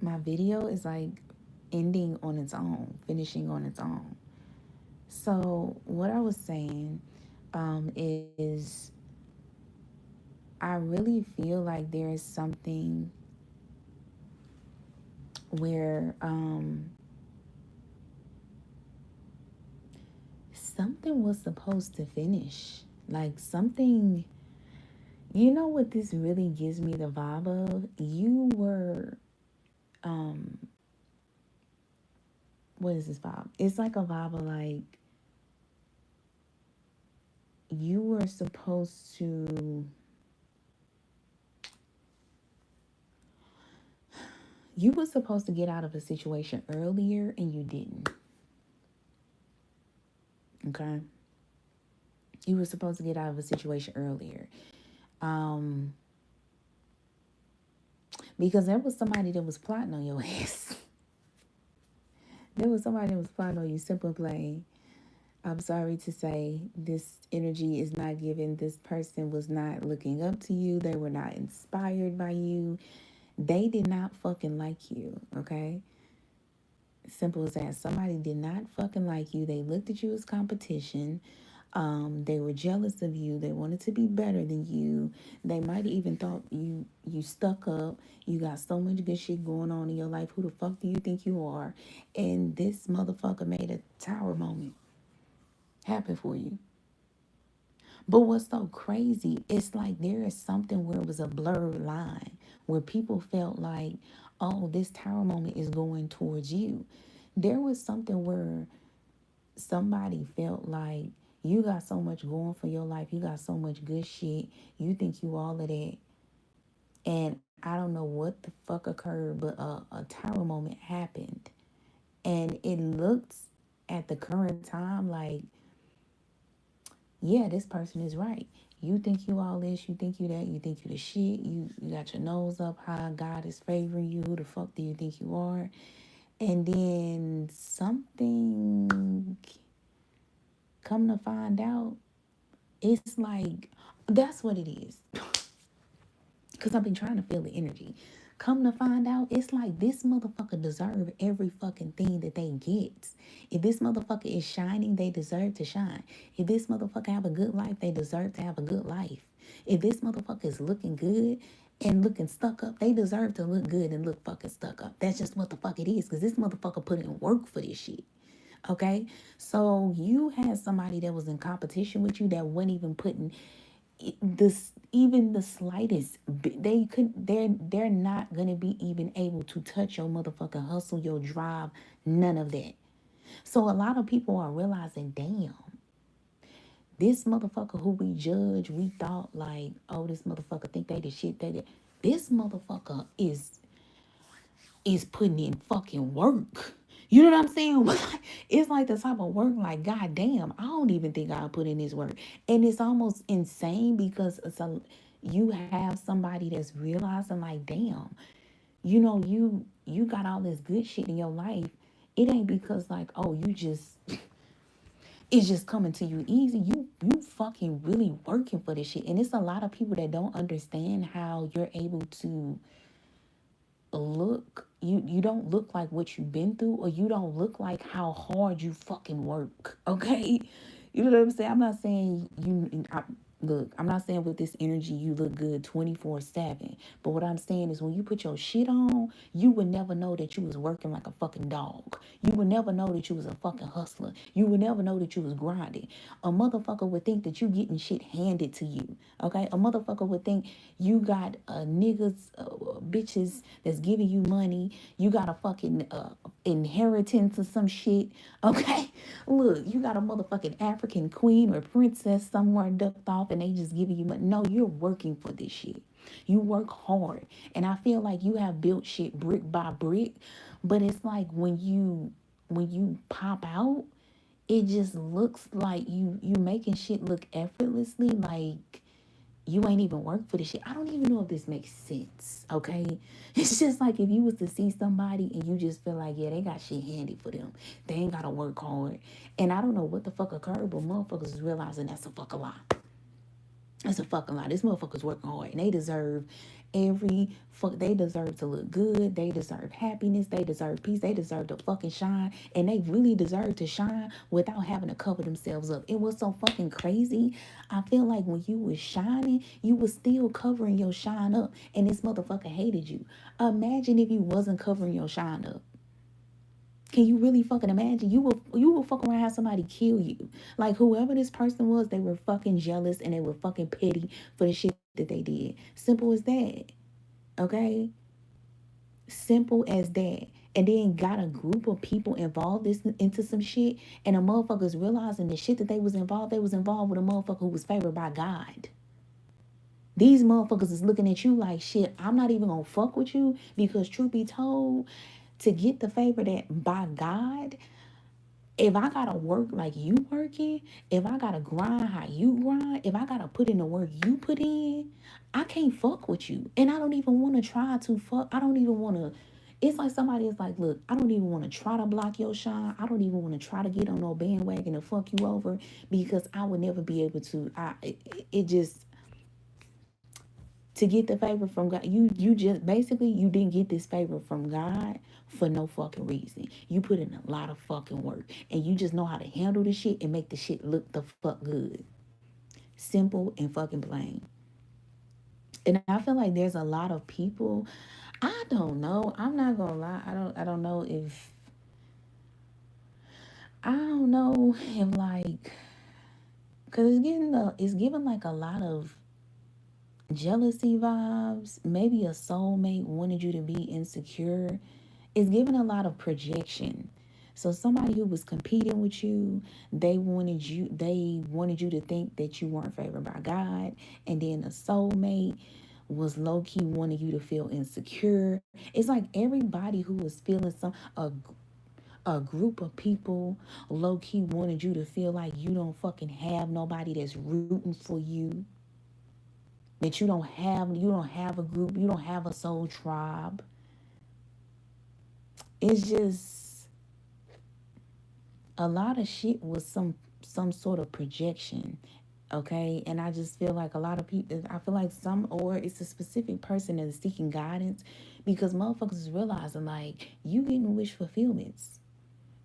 my video is like ending on its own, finishing on its own. So what I was saying is I really feel like there is something where something was supposed to finish. Like something, you know what this really gives me the vibe of? You were, um, what is this vibe? It's like a vibe of like you were supposed to, you were supposed to get out of a situation earlier and you didn't. Okay? You were supposed to get out of a situation earlier. Um, because there was somebody that was plotting on your ass. There was somebody that was plotting on you, simple and plain. I'm sorry to say, this energy is not given. This person was not looking up to you. They were not inspired by you. They did not fucking like you, okay? Simple as that. Somebody did not fucking like you. They looked at you as competition. They were jealous of you. They wanted to be better than you. They might even thought you stuck up. You got so much good shit going on in your life. Who the fuck do you think you are? And this motherfucker made a tower moment happen for you. But what's so crazy, it's like there is something where it was a blurred line, where people felt like, oh, this tower moment is going towards you. There was something where somebody felt like you got so much going for your life, you got so much good shit, you think you all of that. And I don't know what the fuck occurred, but a tower moment happened. And it looks at the current time like, yeah, this person is right. You think you all this, you think you that, you think you the shit, you got your nose up high, God is favoring you, who the fuck do you think you are? And then something, come to find out, it's like, that's what it is. Because I've been trying to feel the energy. Come to find out, it's like this motherfucker deserve every fucking thing that they get. If this motherfucker is shining, they deserve to shine. If this motherfucker have a good life, they deserve to have a good life. If this motherfucker is looking good and looking stuck up, they deserve to look good and look fucking stuck up. That's just what the fuck it is. Because this motherfucker put in work for this shit. Okay? So you had somebody that was in competition with you that wasn't even putting this, even the slightest, they're not gonna be even able to touch your motherfucking hustle, your drive, none of that. So a lot of people are realizing, damn, this motherfucker who we judge, we thought like, oh, this motherfucker think they the shit, this motherfucker is putting in fucking work. You know what I'm saying? It's like the type of work, like, God damn, I don't even think I'll put in this work. And it's almost insane because you have somebody that's realizing, like, damn, you got all this good shit in your life. It ain't because like, oh, you just it's just coming to you easy. You fucking really working for this shit. And it's a lot of people that don't understand how you're able to look, you don't look like what you've been through, or you don't look like how hard you fucking work. Okay, you know what I'm saying? I'm not saying look, I'm not saying with this energy you look good 24/7, but what I'm saying is when you put your shit on, you would never know that you was working like a fucking dog. You would never know that you was a fucking hustler. You would never know that you was grinding. A motherfucker would think that you getting shit handed to you. Okay, a motherfucker would think you got niggas, bitches that's giving you money. You got a fucking inheritance or some shit. Okay, look, you got a motherfucking African queen or princess somewhere ducked off, and they just giving you money. No, you're working for this shit. You work hard, and I feel like you have built shit brick by brick. But it's like when you pop out, it just looks like you making shit look effortlessly, like you ain't even worked for this shit. I don't even know if this makes sense, okay? It's just like if you was to see somebody and you just feel like, yeah, they got shit handy for them. They ain't gotta work hard. And I don't know what the fuck occurred, but motherfuckers is realizing that's a fucking lie. That's a fucking lie. This motherfucker's working hard and they deserve They deserve to look good. They deserve happiness. They deserve peace. They deserve to fucking shine. And they really deserve to shine without having to cover themselves up. It was so fucking crazy. I feel like when you was shining, you was still covering your shine up. And this motherfucker hated you. Imagine if you wasn't covering your shine up. Can you really fucking imagine? You will fuck around, have somebody kill you. Like whoever this person was, they were fucking jealous and they were fucking petty for the shit that they did. Simple as that. Okay? Simple as that. And then got a group of people involved into some shit, and the motherfuckers realizing the shit that they was involved with a motherfucker who was favored by God. These motherfuckers is looking at you like, shit, I'm not even gonna fuck with you, because truth be told, to get the favor that by God, if I gotta work like you working, if I gotta grind how you grind, if I gotta put in the work you put in, I can't fuck with you. And I don't even want to try to fuck. I don't even want to. It's like somebody is like, look, I don't even want to try to block your shine. I don't even want to try to get on no bandwagon and fuck you over, because I would never be able to. It just, to get the favor from God. You just basically, you didn't get this favor from God for no fucking reason. You put in a lot of fucking work, and you just know how to handle the shit and make the shit look the fuck good. Simple and fucking plain. And I feel like there's a lot of people. I don't know. I'm not gonna lie. I don't know if. I don't know if like, cause it's giving like a lot of jealousy vibes. Maybe a soulmate wanted you to be insecure. It's giving a lot of projection. So somebody who was competing with you, they wanted you to think that you weren't favored by God. And then a soulmate was low-key wanting you to feel insecure. It's like everybody who was feeling a group of people low-key wanted you to feel like you don't fucking have nobody that's rooting for you, that you don't have a group, you don't have a soul tribe. It's just a lot of shit was some sort of projection. Okay, and I just feel like a lot of people, I feel like or it's a specific person that is seeking guidance, because motherfuckers is realizing like, you getting wish fulfillments.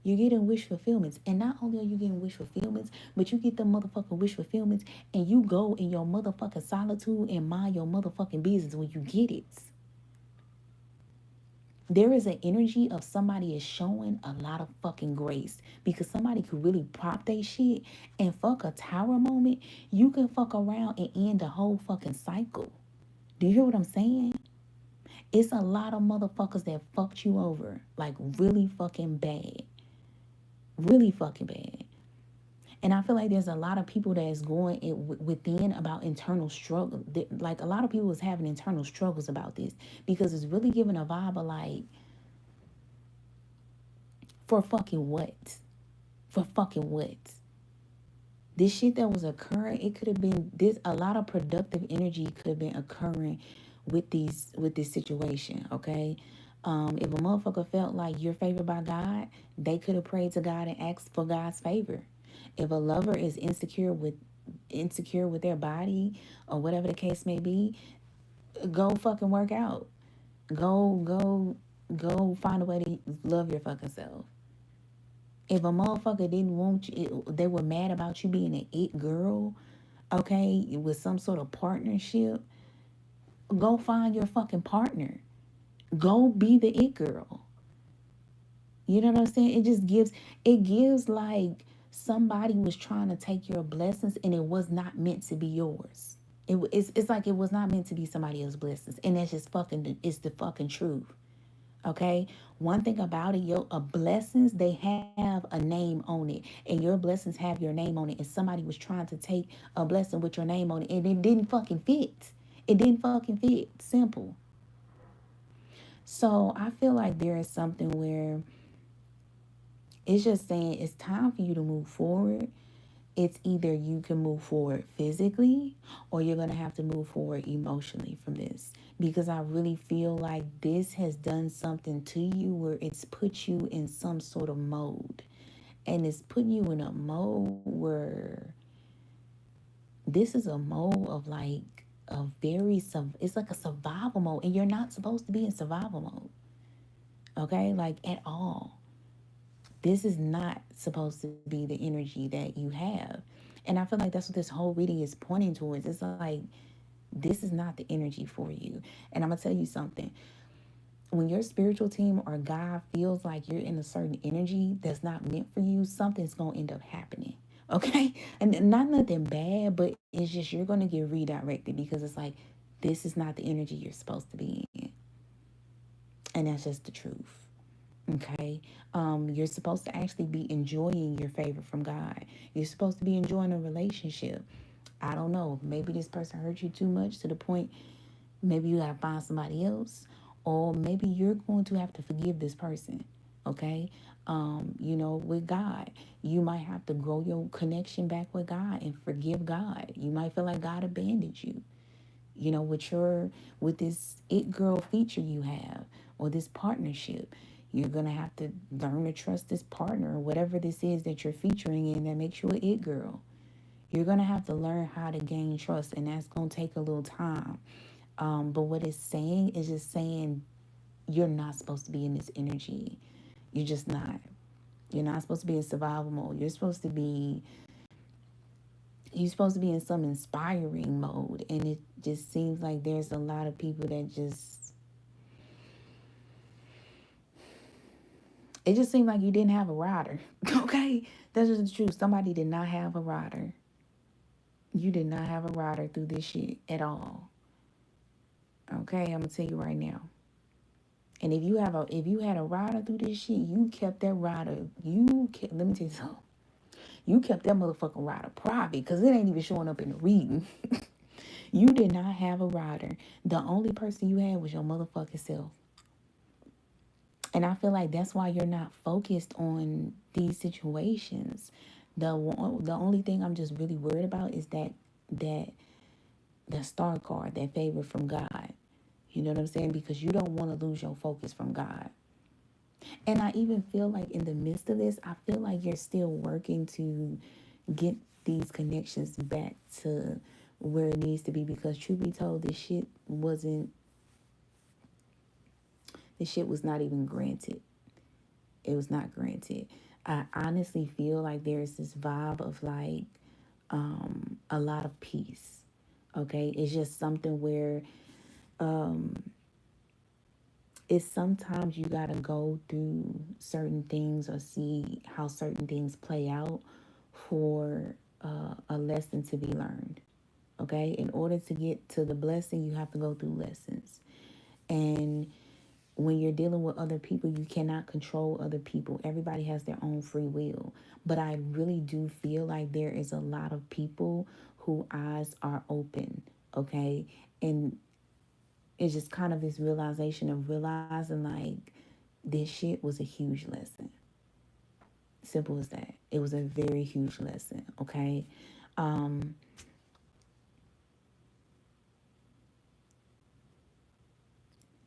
You're getting wish fulfillments. And not only are you getting wish fulfillments, but you get the motherfucking wish fulfillments and you go in your motherfucking solitude and mind your motherfucking business when you get it. There is an energy of somebody is showing a lot of fucking grace, because somebody could really prop they shit and fuck a tower moment. You can fuck around and end the whole fucking cycle. Do you hear what I'm saying? It's a lot of motherfuckers that fucked you over, like really fucking bad. Really fucking bad. And I feel like there's a lot of people that is going within about internal struggle. Like a lot of people is having internal struggles about this, because it's really giving a vibe of like, for fucking what? For fucking what? This shit that was occurring, it could have been this. A lot of productive energy could have been occurring with this situation. Okay, if a motherfucker felt like you're favored by God, they could have prayed to God and asked for God's favor. If a lover is insecure with their body or whatever the case may be, go fucking work out. Go find a way to love your fucking self. If a motherfucker didn't want you, they were mad about you being an it girl, okay, with some sort of partnership, go find your fucking partner. Go be the it girl. You know what I'm saying? It gives like somebody was trying to take your blessings and it was not meant to be yours. It's like it was not meant to be somebody else's blessings. And that's just fucking, it's the fucking truth. Okay, one thing about it, your blessings, they have a name on it, and your blessings have your name on it. And somebody was trying to take a blessing with your name on it, and it didn't fucking fit. It didn't fucking fit. Simple. So I feel like there is something where it's just saying it's time for you to move forward. It's either you can move forward physically or you're going to have to move forward emotionally from this. Because I really feel like this has done something to you where it's put you in some sort of mode. And it's putting you in a mode where this is a mode of like a very, it's like a survival mode, and you're not supposed to be in survival mode. Okay, like at all. This is not supposed to be the energy that you have. And I feel like that's what this whole reading is pointing towards. It's like, this is not the energy for you. And I'm going to tell you something. When your spiritual team or God feels like you're in a certain energy that's not meant for you, something's going to end up happening. Okay? And not nothing bad, but it's just you're going to get redirected because it's like, this is not the energy you're supposed to be in. And that's just the truth. Okay. You're supposed to actually be enjoying your favor from God. You're supposed to be enjoying a relationship. I don't know. Maybe this person hurt you too much to the point maybe you gotta find somebody else. Or maybe you're going to have to forgive this person. Okay. With God. You might have to grow your connection back with God and forgive God. You might feel like God abandoned you. With this it girl feature you have, or this partnership, you're gonna have to learn to trust this partner, or whatever this is that you're featuring in that makes you an it girl. You're gonna have to learn how to gain trust, and that's gonna take a little time. But what it's saying is just saying you're not supposed to be in this energy. You're just not. You're not supposed to be in survival mode. You're supposed to be in some inspiring mode, and it just seems like there's a lot of people that it just seemed like you didn't have a rider. Okay, that's just the truth. Somebody did not have a rider. You did not have a rider through this shit at all. Okay, I'm gonna tell you right now. And if you had a rider through this shit, you kept that rider. Let me tell you something. You kept that motherfucking rider private because it ain't even showing up in the reading. You did not have a rider. The only person you had was your motherfucking self. And I feel like that's why you're not focused on these situations. The only thing I'm just really worried about is that the star card, that favor from God. You know what I'm saying? Because you don't want to lose your focus from God. And I even feel like in the midst of this, I feel like you're still working to get these connections back to where it needs to be, because truth be told, this shit was not even granted. It was not granted. I honestly feel like there's this vibe of like a lot of peace. Okay, it's just something where it's sometimes you gotta go through certain things or see how certain things play out for a lesson to be learned. Okay, in order to get to the blessing, you have to go through lessons. And when you're dealing with other people, you cannot control other people. Everybody has their own free will. But I really do feel like there is a lot of people who eyes are open, okay? And it's just kind of this realization of realizing like this shit was a huge lesson. Simple as that. It was a very huge lesson, okay? Um,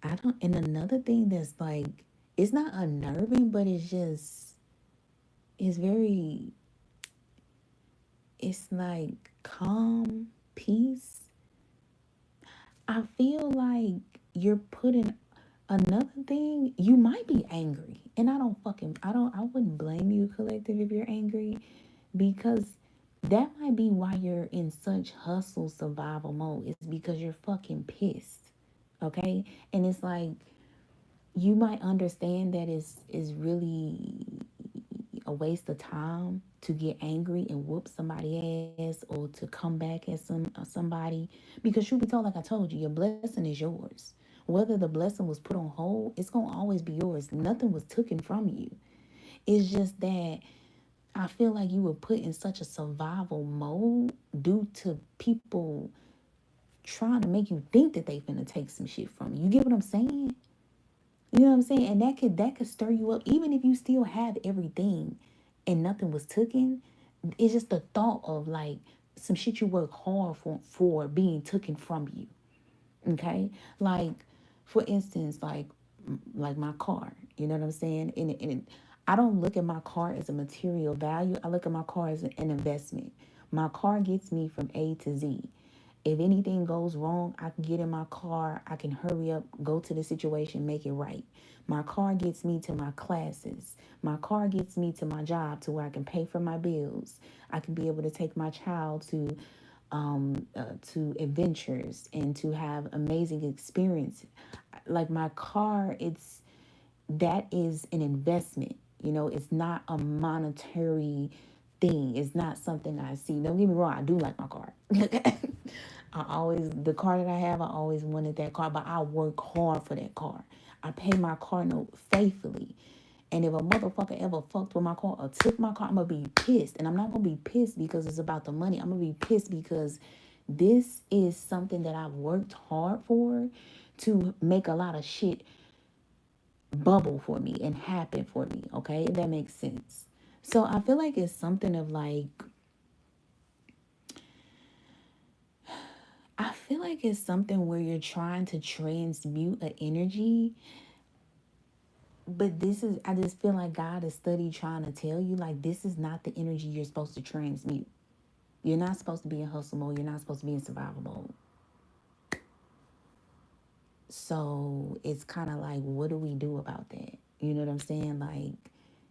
I don't, and another thing that's like, it's not unnerving, but it's very, it's like calm, peace. I feel like you're putting another thing, you might be angry. And I wouldn't blame you, collective, if you're angry, because that might be why you're in such hustle survival mode. It's because you're fucking pissed. Okay? And it's like, you might understand that is really a waste of time to get angry and whoop somebody ass, or to come back at somebody, because truth be told, like I told you, your blessing is yours. Whether the blessing was put on hold, it's gonna always be yours. Nothing was taken from you. It's just that I feel like you were put in such a survival mode due to people trying to make you think that they finna take some shit from you. You get what I'm saying? You know what I'm saying? And that could stir you up, even if you still have everything and nothing was taken. It's just the thought of like some shit you work hard for being taken from you. Okay, like for instance, like my car. You know what I'm saying? And I don't look at my car as a material value. I look at my car as an investment. My car gets me from A to Z. If anything goes wrong, I can get in my car. I can hurry up, go to the situation, make it right. My car gets me to my classes. My car gets me to my job to where I can pay for my bills. I can be able to take my child to adventures and to have amazing experience. Like my car, that is an investment. It's not a monetary thing. It's not something I see. Don't get me wrong, I do like my car. The car that I have, I always wanted that car, but I work hard for that car. I pay my car note faithfully. And if a motherfucker ever fucked with my car or took my car, I'm gonna be pissed. And I'm not gonna be pissed because it's about the money. I'm gonna be pissed because this is something that I've worked hard for, to make a lot of shit bubble for me and happen for me. Okay, if that makes sense. So I feel like it's something of like, I feel like it's something where you're trying to transmute an energy. But I just feel like God is steady trying to tell you, like, this is not the energy you're supposed to transmute. You're not supposed to be in hustle mode. You're not supposed to be in survival mode. So it's kind of like, what do we do about that? You know what I'm saying? Like,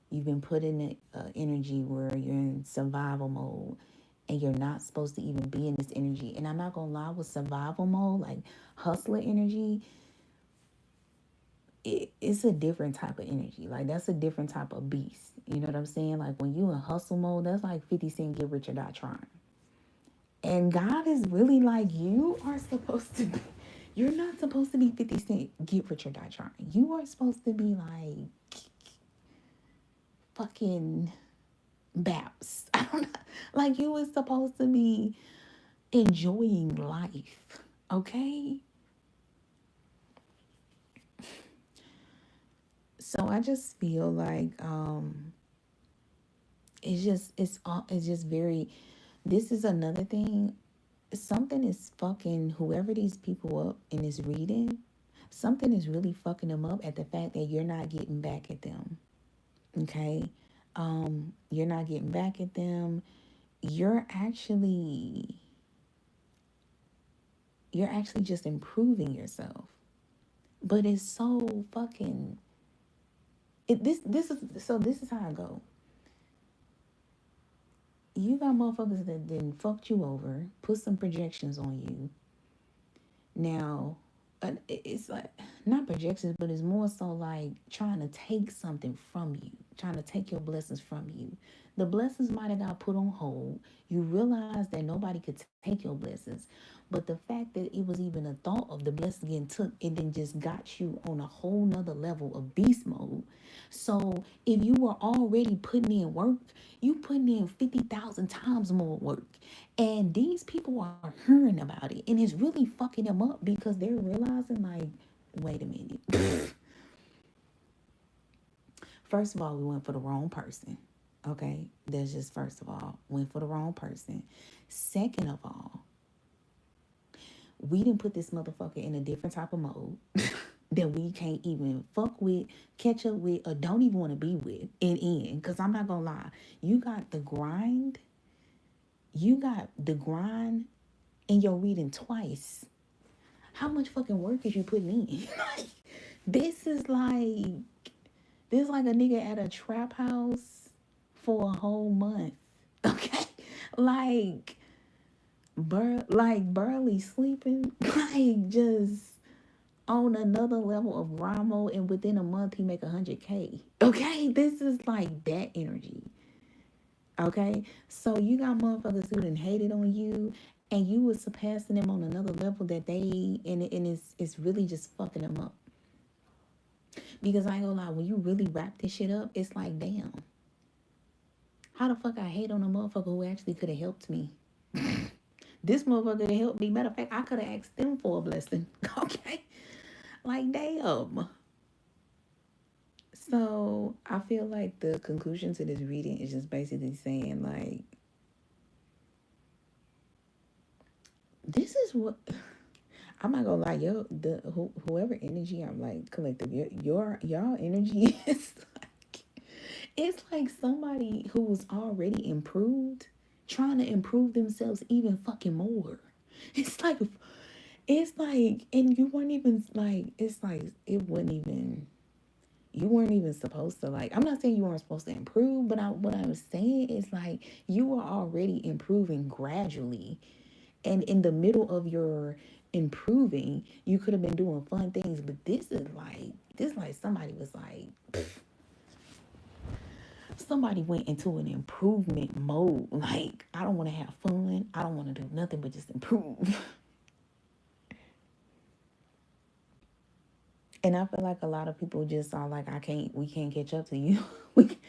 you've been put in an energy where you're in survival mode and you're not supposed to even be in this energy. And I'm not going to lie, with survival mode, like hustler energy, it's a different type of energy. Like, that's a different type of beast. You know what I'm saying? Like, when you in hustle mode, that's like 50 Cent Get Rich or Die Trying. And God is really like, you're not supposed to be 50 Cent Get Rich or Die Trying. You are supposed to be like fucking Baps. I don't know. Like, you were supposed to be enjoying life. Okay? So I just feel like it's just very, this is another thing. Something is fucking whoever these people up in this reading, something is really fucking them up at the fact that you're not getting back at them. Okay? You're not getting back at them. You're actually just improving yourself. But it's so fucking this is how I go. You got motherfuckers that then fucked you over, put some projections on you. Now, it's like, not projections, but it's more so like trying to take something from you, trying to take your blessings from you. The blessings might have got put on hold. You realize that nobody could take your blessings. But the fact that it was even a thought of the blessing getting took, it then just got you on a whole nother level of beast mode. So if you were already putting in work, you putting in 50,000 times more work. And these people are hearing about it. And it's really fucking them up because they're realizing, like, wait a minute. First of all, we went for the wrong person. Okay? That's just first of all. Went for the wrong person. Second of all, we didn't put this motherfucker in a different type of mode that we can't even fuck with, catch up with, or don't even want to be with in. Because I'm not going to lie. You got the grind. And you're reading twice. How much fucking work is you putting in? This is like a nigga at a trap house for a whole month. Okay? Like, barely sleeping. Like, just on another level of grind mode, and within a month he make 100K. Okay? This is like that energy. Okay? So you got motherfuckers who done hated on you, and you were surpassing them on another level that it's really just fucking them up. Because I ain't gonna lie, when you really wrap this shit up, it's like, damn, how the fuck I hate on a motherfucker who actually could have helped me? This motherfucker could have helped me. Matter of fact, I could have asked them for a blessing. Okay? Like, damn. So I feel like the conclusion to this reading is just basically saying, like, this is what I'm not gonna lie, whoever energy I'm like collective, y'all energy is like, it's like somebody who's already improved trying to improve themselves even fucking more. It's like, and you weren't even like, it's like, it wasn't even, you weren't even supposed to, like, I'm not saying you weren't supposed to improve, but what I was saying is like, you were already improving gradually. And in the middle of your improving, you could have been doing fun things. But this like somebody was like, somebody went into an improvement mode. Like, I don't want to have fun. I don't want to do nothing but just improve. And I feel like a lot of people just are like, we can't catch up to you. we,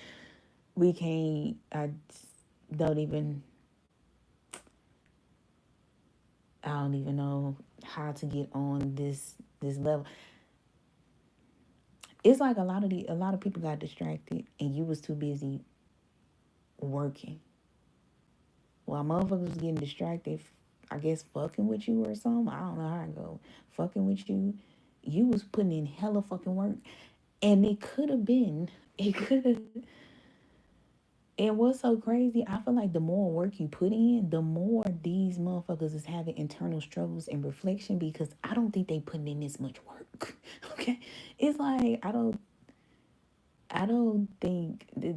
we can't, don't even, I don't even know how to get on this level. It's like a lot of people got distracted and you was too busy working. While motherfuckers was getting distracted, I guess fucking with you or something. I don't know how it go. Fucking with you. You was putting in hella fucking work. And it could have, and what's so crazy, I feel like the more work you put in, the more these motherfuckers is having internal struggles and reflection because I don't think they putting in this much work. Okay? It's like, I don't think that,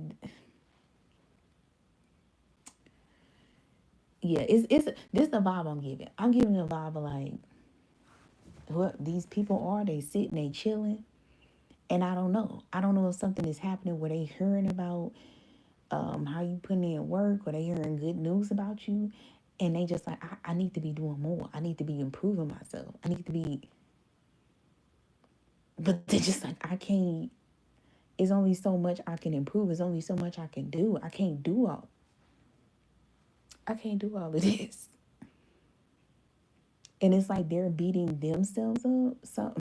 yeah, it's this the vibe I'm giving. I'm giving a vibe of like what these people are. They sitting, they chilling, and I don't know. I don't know if something is happening where they hearing about how you putting in work, or they hearing good news about you, and they just like I need to be doing more. I need to be improving myself. I need to be, but they're just like I can't. It's only so much I can improve. It's only so much I can do. I can't do all of this. And it's like they're beating themselves up. So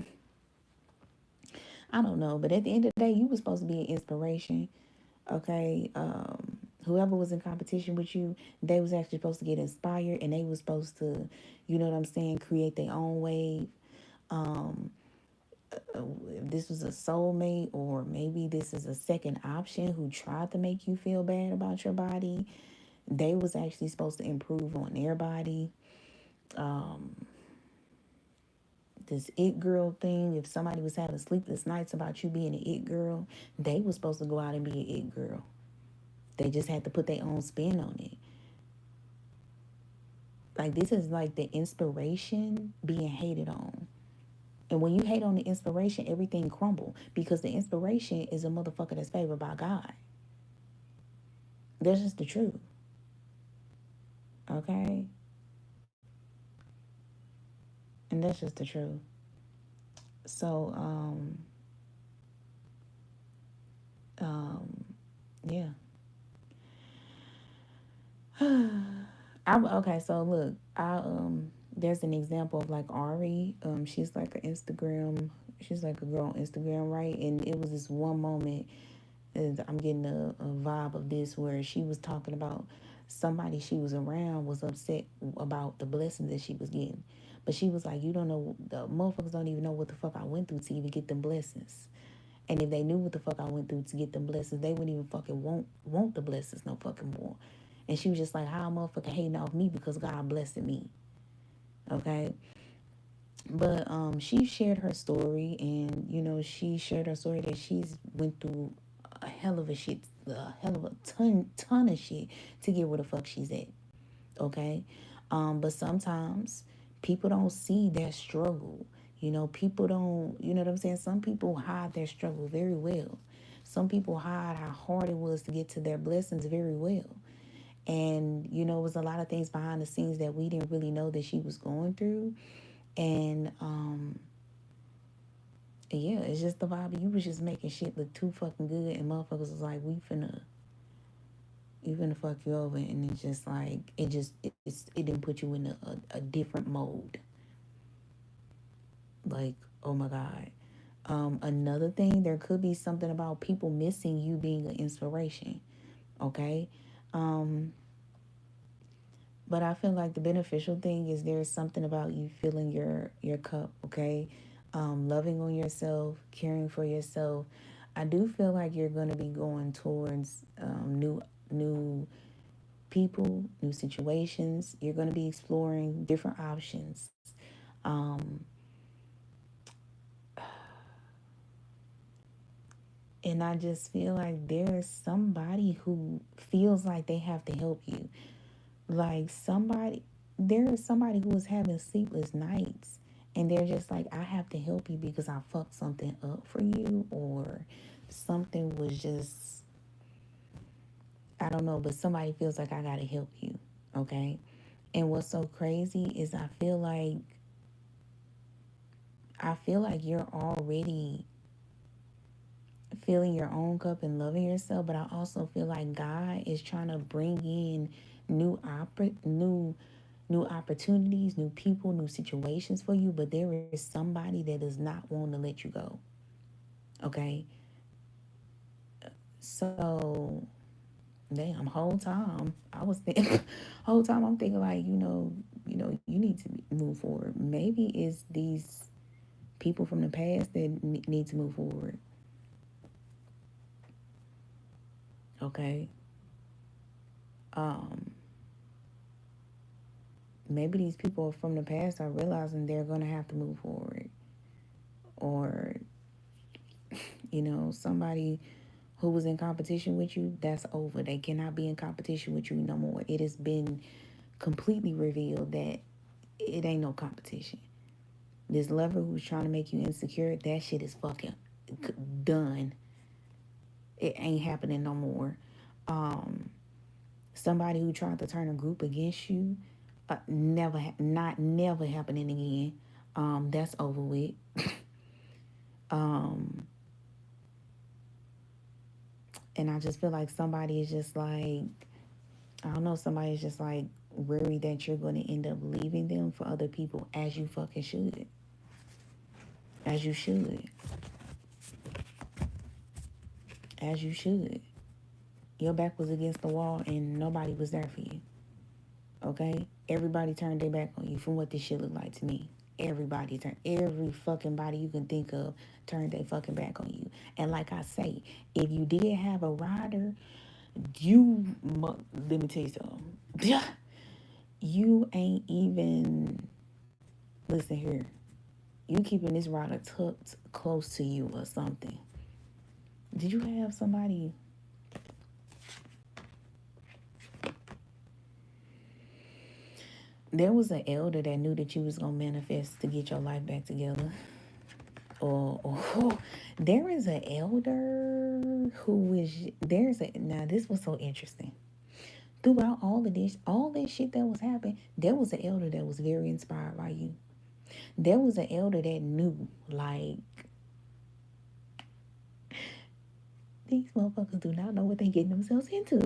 I don't know, but at the end of the day, you were supposed to be an inspiration. Okay, whoever was in competition with you, they was actually supposed to get inspired, and they was supposed to, you know what I'm saying, create their own wave. Um, if this was a soulmate, or maybe this is a second option who tried to make you feel bad about your body, they was actually supposed to improve on their body. Um, this it girl thing, if somebody was having sleepless nights about you being an it girl, they was supposed to go out and be an it girl. They just had to put their own spin on it. Like, this is like the inspiration being hated on. And when you hate on the inspiration, everything crumble because the inspiration is a motherfucker that's favored by God. That's just the truth. Okay? And that's just the truth. So, um, yeah. Okay, so look, there's an example of like Ari. She's like she's like a girl on Instagram, right? And it was this one moment, and I'm getting a vibe of this where she was talking about somebody she was around was upset about the blessings that she was getting. But she was like, you don't know, the motherfuckers don't even know what the fuck I went through to even get them blessings. And if they knew what the fuck I went through to get them blessings, they wouldn't even fucking want the blessings no fucking more. And she was just like, how a motherfucker hating off me because God blessed me. Okay. But she shared her story, and you know, she shared her story that she's went through a hell of a shit, a hell of a ton of shit to get where the fuck she's at. Okay. But sometimes people don't see that struggle. You know, people don't, you know what I'm saying? Some people hide their struggle very well. Some people hide how hard it was to get to their blessings very well. And, you know, it was a lot of things behind the scenes that we didn't really know that she was going through. And, yeah, it's just the vibe. You was just making shit look too fucking good. And motherfuckers was like, we finna fuck you over. And it's just like, it didn't put you in a different mode. Like, oh my God. Another thing, there could be something about people missing you being an inspiration. Okay. Um, But I feel like the beneficial thing is there's something about you filling your cup, okay? Loving on yourself, caring for yourself. I do feel like you're gonna be going towards new people, new situations. You're going to be exploring different options. Um, and I just feel like there's somebody who feels like they have to help you. Like there is somebody who is having sleepless nights, and they're just like, I have to help you because I fucked something up for you, or something was just, I don't know, but somebody feels like I gotta help you. Okay. And what's so crazy is I feel like you're already filling your own cup and loving yourself, but I also feel like God is trying to bring in new new opportunities, new people, new situations for you, but there is somebody that does not want to let you go. Okay? So, damn, whole time I was thinking whole time I'm thinking like, you need to move forward. Maybe it's these people from the past that need to move forward. Okay? Um Maybe these people from the past are realizing they're going to have to move forward, or somebody who was in competition with you, that's over. They cannot be in competition with you no more. It has been completely revealed that it ain't no competition. This lover who's trying to make you insecure, that shit is fucking done. It ain't happening no more. Um, Somebody who tried to turn a group against you, never happening again. That's over with. um, and I just feel like somebody is just like, I don't know, somebody's just like worried that you're going to end up leaving them for other people, as you fucking should. As you should. As you should. Your back was against the wall and nobody was there for you. Okay? Everybody turned their back on you from what this shit looked like to me. Every fucking body you can think of turned their fucking back on you. And like I say, if you did have a rider, let me tell you something. You ain't even, listen here, you keeping this rider tucked close to you or something. Did you have somebody? There was an elder that knew that you was gonna manifest to get your life back together. Or there is an elder who is there's a now this was so interesting. Throughout all this shit that was happening, there was an elder that was very inspired by you. There was an elder that knew, like, these motherfuckers do not know what they getting themselves into.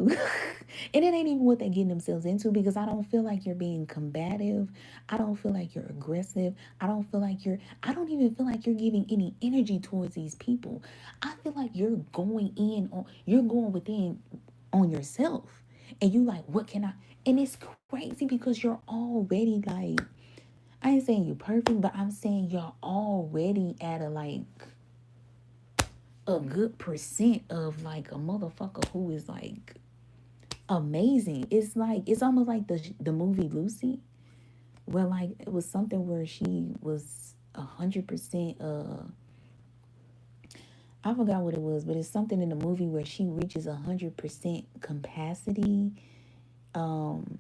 And it ain't even what they getting themselves into, because I don't feel like you're being combative. I don't feel like you're aggressive. I don't even feel like you're giving any energy towards these people. I feel like you're going within on yourself. And you like, what can I? And it's crazy because you're already like, I ain't saying you're perfect, but I'm saying you're already at a good percent of like a motherfucker who is like amazing. It's like, it's almost like the movie Lucy, where like it was something where she was 100%. I forgot what it was, but it's something in the movie where she reaches 100% capacity, um,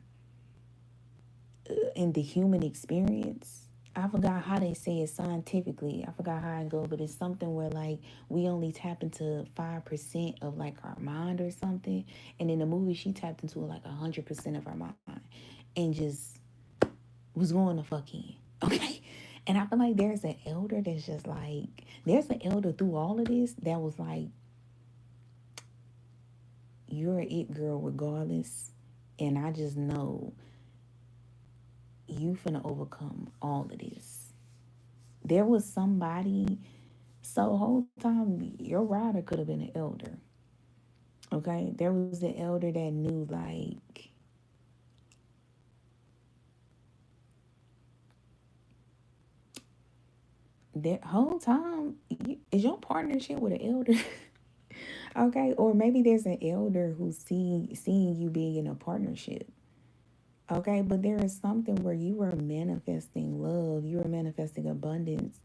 in the human experience. I forgot how they say it scientifically. I forgot how it goes, but it's something where like we only tap into 5% of like our mind or something. And in the movie, she tapped into like 100% of her mind and just was going to fuck in. Okay. And I feel like there's an elder that's just like, there's an elder through all of this that was like, you're an it girl regardless. And I just know you finna overcome all of this. There was somebody, so whole time your rider could have been an elder. Okay? There was an elder that knew like, that whole time is your partnership with an elder. Okay, or maybe there's an elder who's seeing you being in a partnership. Okay, but there is something where you were manifesting love, you were manifesting abundance,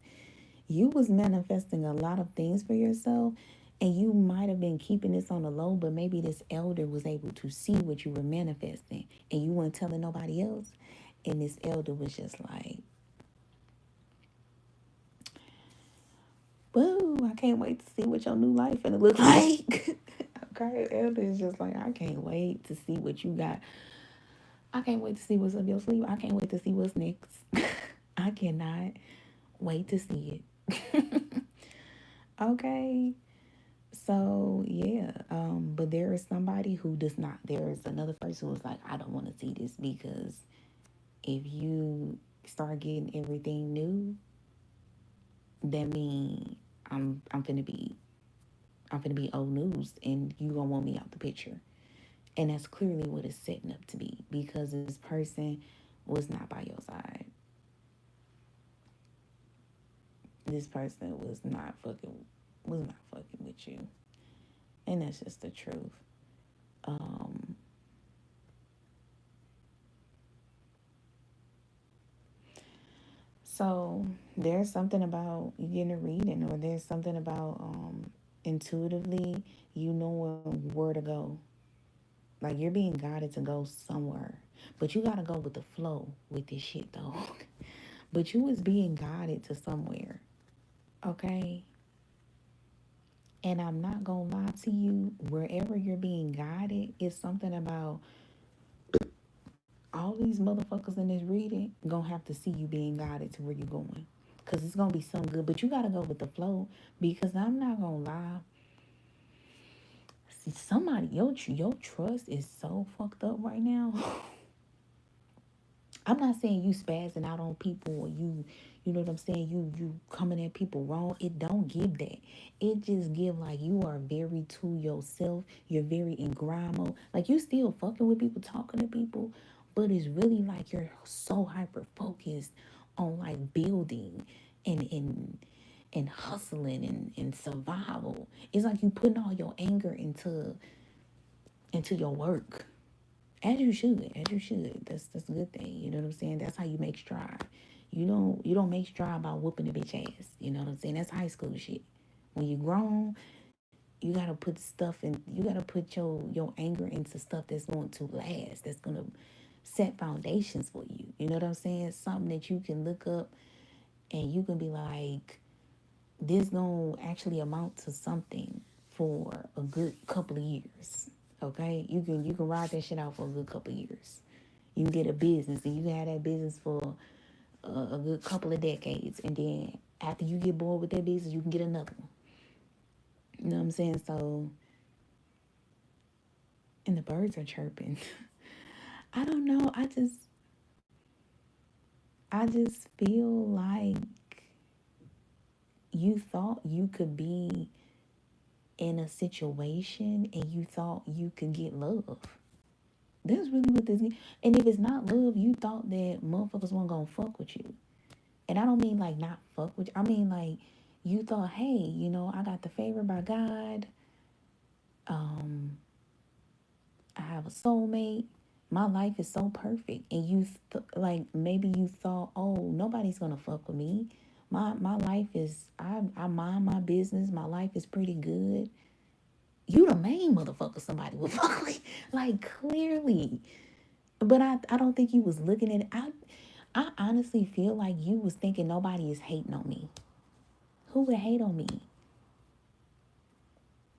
you was manifesting a lot of things for yourself, and you might have been keeping this on the low, but maybe this elder was able to see what you were manifesting, and you weren't telling nobody else, and this elder was just like, "Whoa, I can't wait to see what your new life gonna look like." Okay, elder is just like, "I can't wait to see what you got. I can't wait to see what's up your sleeve. I can't wait to see what's next. I cannot wait to see it." Okay. So yeah, but there is somebody who does not. There is another person who's like, I don't want to see this because if you start getting everything new, that mean I'm finna be old news, and you gonna want me out the picture. And that's clearly what it's setting up to be because this person was not by your side. This person was not fucking with you, and that's just the truth. Um, So there's something about you getting a reading, or there's something about intuitively you knowing where to go. Like you're being guided to go somewhere, but you gotta go with the flow with this shit though. But you was being guided to somewhere, okay? And I'm not gonna lie to you, wherever you're being guided, it's something about all these motherfuckers in this reading gonna have to see you being guided to where you're going. Cause it's gonna be some good, but you gotta go with the flow. Because I'm not gonna lie, see somebody your trust is so fucked up right now. I'm not saying you spazzing out on people or you know what I'm saying, you coming at people wrong. It don't give that. It just give like you are very to yourself. You're very in grind mode. Like you still fucking with people, talking to people, but it's really like you're so hyper focused on like building and hustling and survival. It's like you putting all your anger into your work. As you should, as you should. That's a good thing. You know what I'm saying? That's how you make stride. You don't make stride by whooping a bitch ass. You know what I'm saying? That's high school shit. When you grown, you gotta put stuff in. You gotta put your anger into stuff that's going to last. That's gonna set foundations for you. You know what I'm saying? Something that you can look up and you can be like, this gonna actually amount to something for a good couple of years. Okay, you can ride that shit out for a good couple of years. You can get a business and you can have that business for a good couple of decades, and then after you get bored with that business, you can get another one. You know what I'm saying? So, and the birds are chirping. I don't know. I just feel like you thought you could be in a situation and you thought you could get love. That's really what this is. And if it's not love, you thought that motherfuckers weren't gonna fuck with you. And I don't mean like not fuck with you. I mean like you thought, hey, I got the favor by God. Um, I have a soulmate. My life is so perfect. And like maybe you thought, oh, nobody's gonna fuck with me. My life is I mind my business. My life is pretty good. You the main motherfucker somebody would fuck with. Like clearly. But I don't think you was looking at it. I honestly feel like you was thinking nobody is hating on me. Who would hate on me?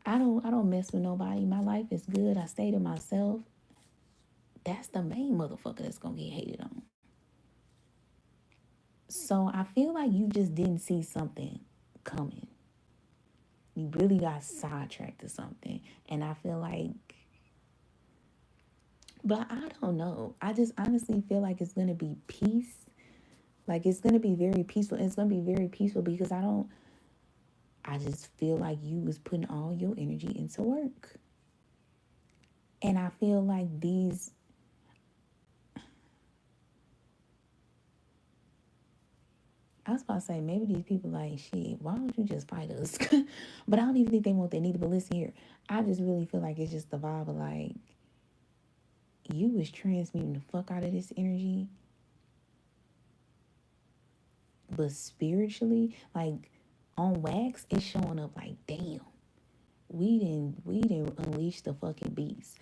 I don't mess with nobody. My life is good. I stay to myself. That's the main motherfucker that's gonna get hated on. So I feel like you just didn't see something coming. You really got sidetracked to something. And I feel like, but I don't know. I just honestly feel like it's gonna be peace. Like it's gonna be very peaceful. It's gonna be very peaceful because I just feel like you was putting all your energy into work. And I feel like I was about to say, maybe these people like, shit, why don't you just fight us? But I don't even think they want that neither. But listen here, I just really feel like it's just the vibe of like, you is transmuting the fuck out of this energy, but spiritually, like on wax, it's showing up like, damn, we didn't unleash the fucking beast.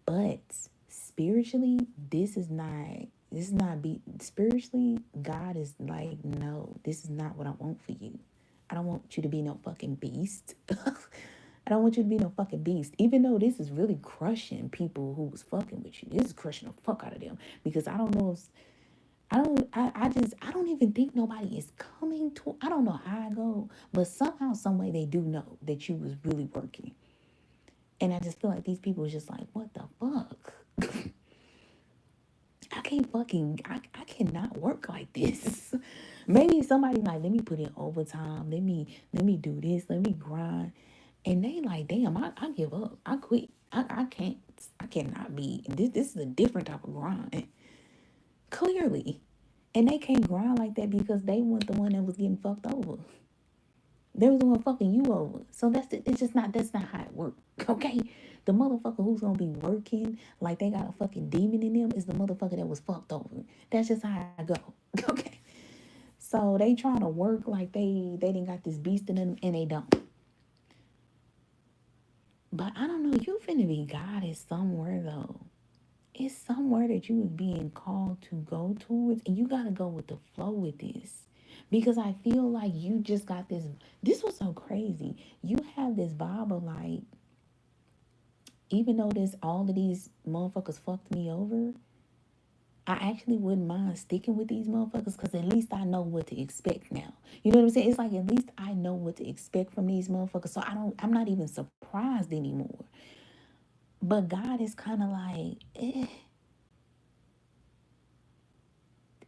But spiritually, this is not be spiritually, God is like, no, this is not what I want for you. I don't want you to be no fucking beast. I don't want you to be no fucking beast. Even though this is really crushing people who was fucking with you. This is crushing the fuck out of them. Because I don't know if I don't even think nobody is coming to, I don't know how I go, but somehow, some way they do know that you was really working. And I just feel like these people is just like, what the fuck? I can't fucking, I cannot work like this. Maybe somebody like, let me put in overtime. Let me do this. Let me grind. And they like, damn, I give up. I quit. I can't, I cannot be. This is a different type of grind. Clearly. And they can't grind like that because they weren't the one that was getting fucked over. They was the one fucking you over. So it's just not, that's not how it works. Okay? The motherfucker who's gonna be working like they got a fucking demon in them is the motherfucker that was fucked over. That's just how I go. Okay. So they trying to work like they didn't got this beast in them and they don't. But I don't know, you finna be guided somewhere though. It's somewhere that you is being called to go towards, and you gotta go with the flow with this. Because I feel like you just got this was so crazy. You have this vibe of like, even though this all of these motherfuckers fucked me over, I actually wouldn't mind sticking with these motherfuckers because at least I know what to expect now. You know what I'm saying? It's like at least I know what to expect from these motherfuckers. So I'm not even surprised anymore. But God is kind of like,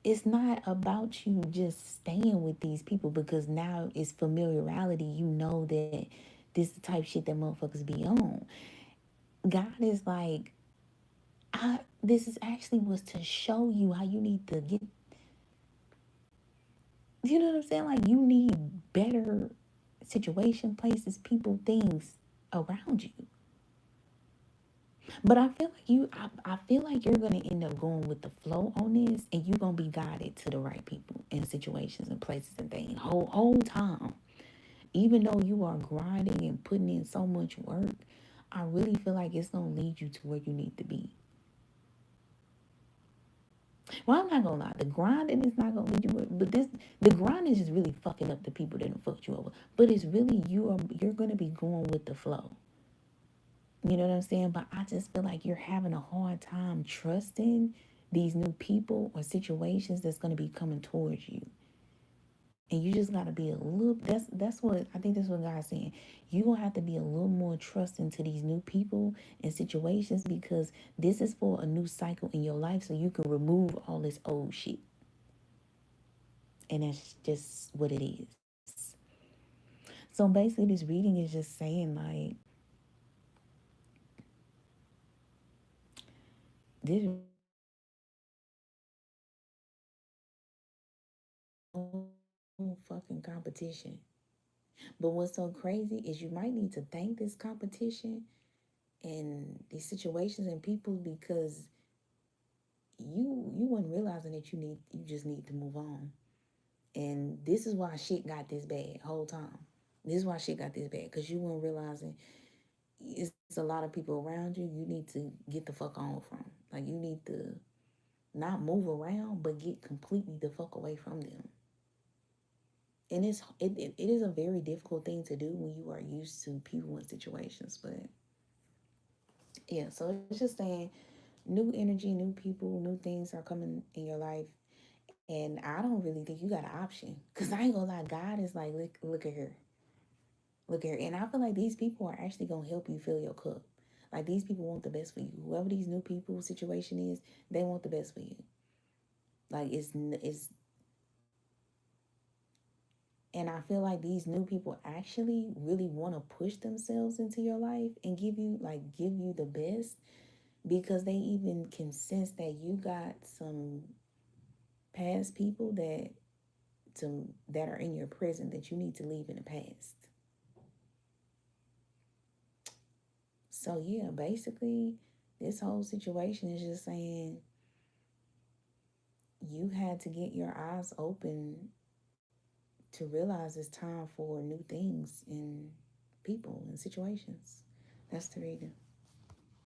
it's not about you just staying with these people because now it's familiarity. You know that this is the type of shit that motherfuckers be on. God is like, this is actually was to show you how you need to get, you know what I'm saying? Like you need better situation, places, people, things around you. But I feel like I feel like you're gonna end up going with the flow on this, and you're gonna be guided to the right people and situations and places and things whole time. Even though you are grinding and putting in so much work, I really feel like it's gonna lead you to where you need to be. Well, I'm not gonna lie, the grinding is not gonna lead you where, but the grind is just really fucking up the people that have fucked you over. But it's really you're gonna be going with the flow. You know what I'm saying? But I just feel like you're having a hard time trusting these new people or situations that's gonna be coming towards you. And you just gotta be a little, that's what I think that's what God's saying. You gonna have to be a little more trusting to these new people and situations because this is for a new cycle in your life so you can remove all this old shit. And that's just what it is. So basically this reading is just saying like this fucking competition. But what's so crazy is you might need to thank this competition and these situations and people because you weren't realizing that you just need to move on. And this is why shit got this bad whole time. This is why shit got this bad because you weren't realizing it's a lot of people around you need to get the fuck on from. Like you need to not move around but get completely the fuck away from them. And it is a very difficult thing to do when you are used to people and situations. But yeah, so it's just saying new energy, new people, new things are coming in your life. And I don't really think you got an option. Cause I ain't gonna lie, God is like, look at her. Look at her. And I feel like these people are actually gonna help you fill your cup. Like these people want the best for you. Whoever these new people situation is, they want the best for you. Like it's and I feel like these new people actually really want to push themselves into your life and give you the best because they even can sense that you got some past people that that are in your present that you need to leave in the past. So yeah, basically, this whole situation is just saying you had to get your eyes open to realize it's time for new things in people and situations. That's the reading.